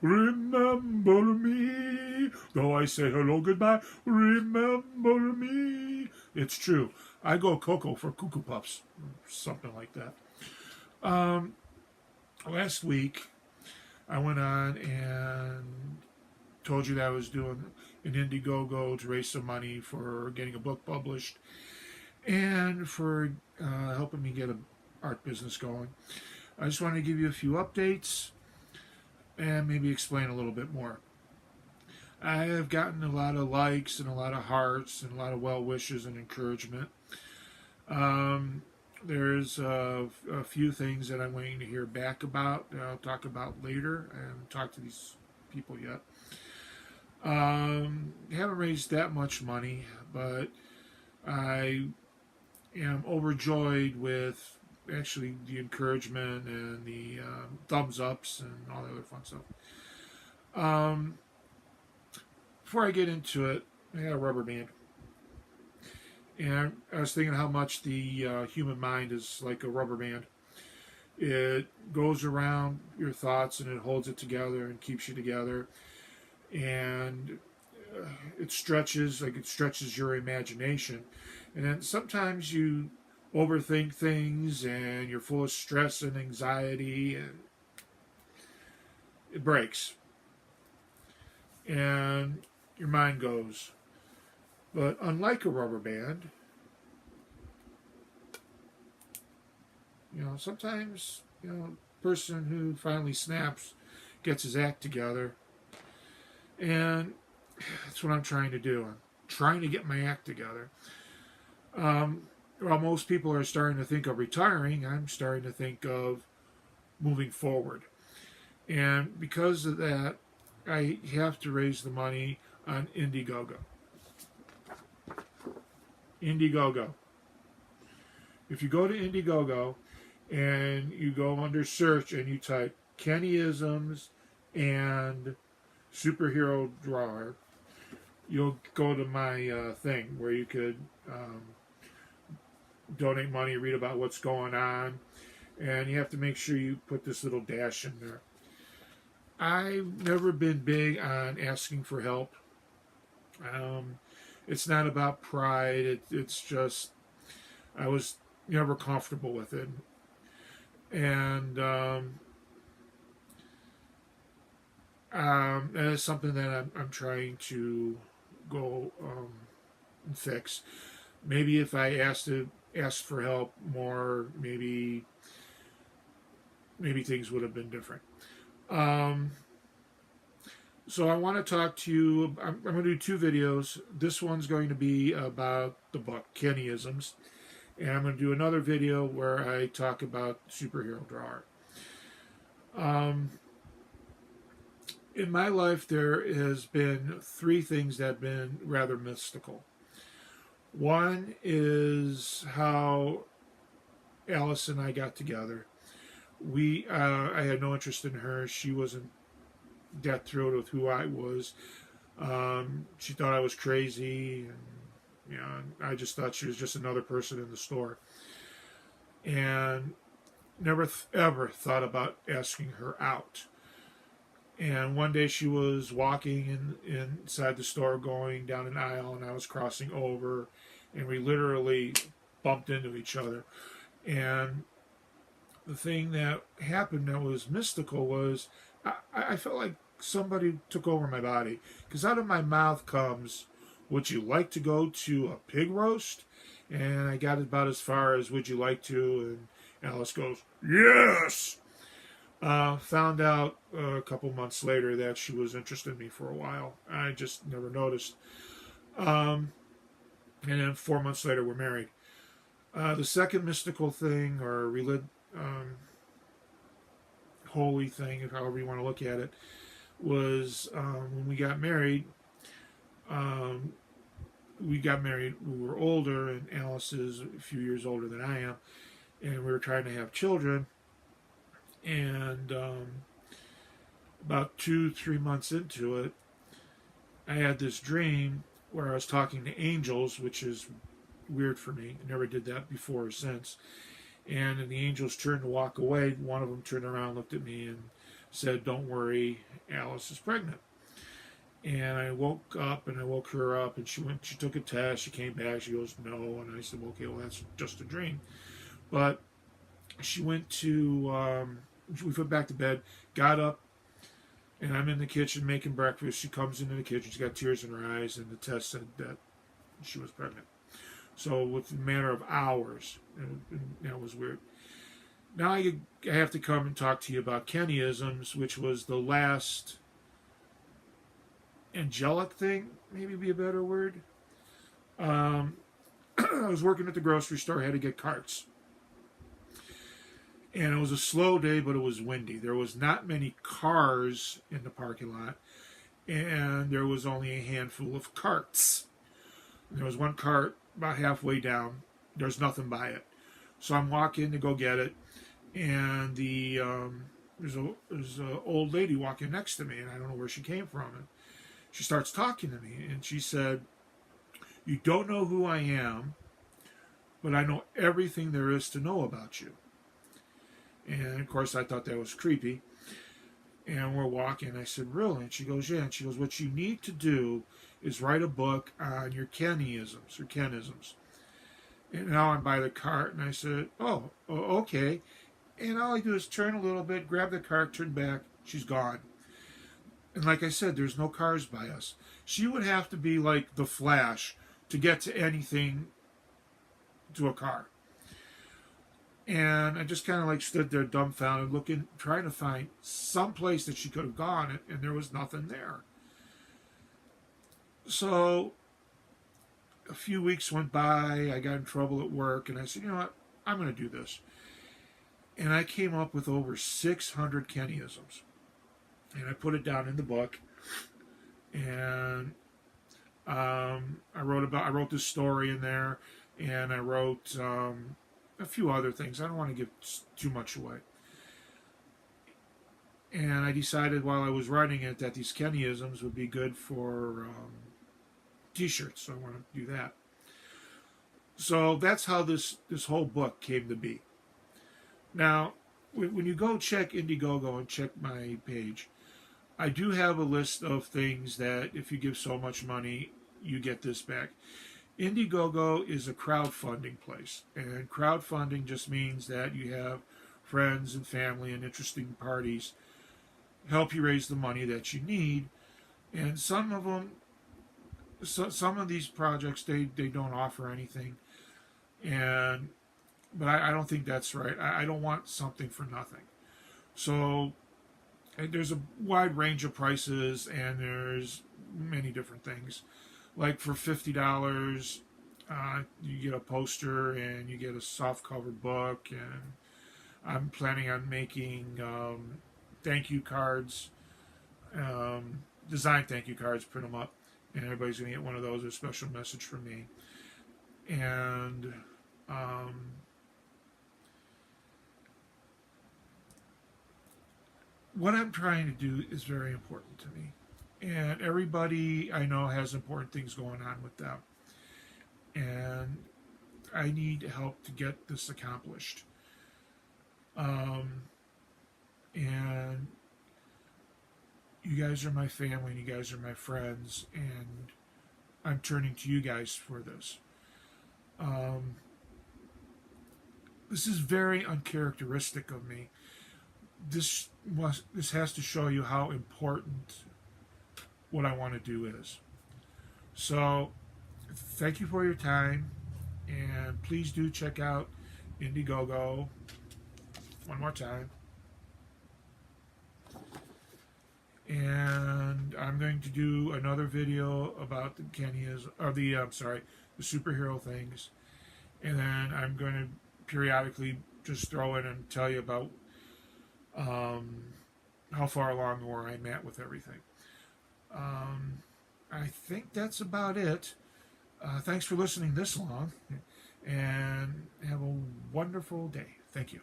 remember me. Though I say hello, goodbye, remember me. It's true. I go Coco for Cuckoo Puffs, something like that. Um, Last week, I went on and told you that I was doing an Indiegogo to raise some money for getting a book published and for helping me get an art business going. I just wanted to give you a few updates and maybe explain a little bit more. I have gotten a lot of likes and a lot of hearts and a lot of well wishes and encouragement. Um, there's a few things that I'm waiting to hear back about that I'll talk about later. I haven't talked to these people yet. Haven't raised that much money, but I am overjoyed with actually the encouragement and the thumbs ups and all the other fun stuff. Um, Before I get into it, I got a rubber band. And I was thinking how much the human mind is like a rubber band. It goes around your thoughts and it holds it together and keeps you together. And it stretches your imagination. And then sometimes you overthink things and you're full of stress and anxiety and it breaks. And your mind goes. But unlike a rubber band, sometimes, a person who finally snaps gets his act together. And that's what I'm trying to do. I'm trying to get my act together. While most people are starting to think of retiring, I'm starting to think of moving forward. And because of that, I have to raise the money on Indiegogo. Indiegogo. If you go to Indiegogo and you go under search and you type Kenny-isms and superhero drawer, you'll go to my thing where you could donate money, read about what's going on, and you have to make sure you put this little dash in there. I've never been big on asking for help. It's not about pride. It's just I was never comfortable with it, and that is something that I'm trying to go and fix. Maybe if I asked for help more, maybe things would have been different. So I want to talk to you. I'm going to do two videos. This one's going to be about the book, Kenny-isms. And I'm going to do another video where I talk about superhero drawer. In my life, there has been three things that have been rather mystical. One is how Alice and I got together. I had no interest in her. She wasn't death thrilled with who I was. She thought I was crazy, and I just thought she was just another person in the store, and never ever thought about asking her out. And one day she was walking inside the store, going down an aisle, and I was crossing over, and we literally bumped into each other. And the thing that happened that was mystical was I felt like somebody took over my body, because out of my mouth comes, "Would you like to go to a pig roast?" And I got about as far as, "Would you like to?" And Alice goes, "Yes." Found out a couple months later that she was interested in me for a while. I just never noticed. And then 4 months later, we're married. The second mystical thing, or holy thing, however you want to look at it, was when we got married. We were older, and Alice is a few years older than I am, and we were trying to have children. And about 2-3 months into it, I had this dream where I was talking to angels, which is weird for me. I never did that before or since. And then the angels turned to walk away. One of them turned around, looked at me, and said, "Don't worry, Alice is pregnant." And I woke up and I woke her up, and she took a test. She came back. She goes, "No." And I said, "Okay, well, that's just a dream." But she went to, we went back to bed, got up, and I'm in the kitchen making breakfast. She comes into the kitchen. She's got tears in her eyes, and the test said that she was pregnant. So within a matter of hours, and that was weird. Now I have to come and talk to you about Kenny-isms, which was the last angelic thing, maybe be a better word. I was working at the grocery store. I had to get carts. And it was a slow day, but it was windy. There was not many cars in the parking lot, and there was only a handful of carts. There was one cart about halfway down. There's nothing by it. So I'm walking to go get it, and there's a old lady walking next to me, and I don't know where she came from. And she starts talking to me, and she said, "You don't know who I am, but I know everything there is to know about you." And of course, I thought that was creepy. And we're walking. I said, "Really?" And she goes, "Yeah." And she goes, "What you need to do is write a book on your Kenny-isms or Ken-isms." And now I'm by the cart, and I said, "Oh, okay." And all I do is turn a little bit, grab the cart, turn back. She's gone. And like I said, there's no cars by us. She would have to be like the Flash to get to anything, to a car. And I just kind of like stood there dumbfounded, looking, trying to find some place that she could have gone, and there was nothing there. So a few weeks went by. I got in trouble at work, and I said, "You know what? I'm going to do this." And I came up with over 600 Kenny-isms. And I put it down in the book. And I wrote this story in there, and I wrote a few other things. I don't want to give too much away. And I decided while I was writing it that these Kenny-isms would be good for T-shirts, so I want to do that. So that's how this whole book came to be. Now, when you go check Indiegogo and check my page, I do have a list of things that if you give so much money, you get this back. Indiegogo is a crowdfunding place, and crowdfunding just means that you have friends and family and interesting parties help you raise the money that you need. And some of them, some of these projects, they don't offer anything, but I don't think that's right. I don't want something for nothing. So there's a wide range of prices, and there's many different things. Like for $50, you get a poster and you get a soft cover book, and I'm planning on making thank you cards, design thank you cards, print them up, and everybody's going to get one of those, a special message from me. And what I'm trying to do is very important to me. And everybody I know has important things going on with them. And I need help to get this accomplished. And you guys are my family, and you guys are my friends, and I'm turning to you guys for this. This is very uncharacteristic of me. This has to show you how important what I want to do is. So, thank you for your time, and please do check out Indiegogo one more time. And I'm going to do another video about the the superhero things, and then I'm going to periodically just throw in and tell you about how far along where I'm at with everything. I think that's about it. Thanks for listening this long, and have a wonderful day. Thank you.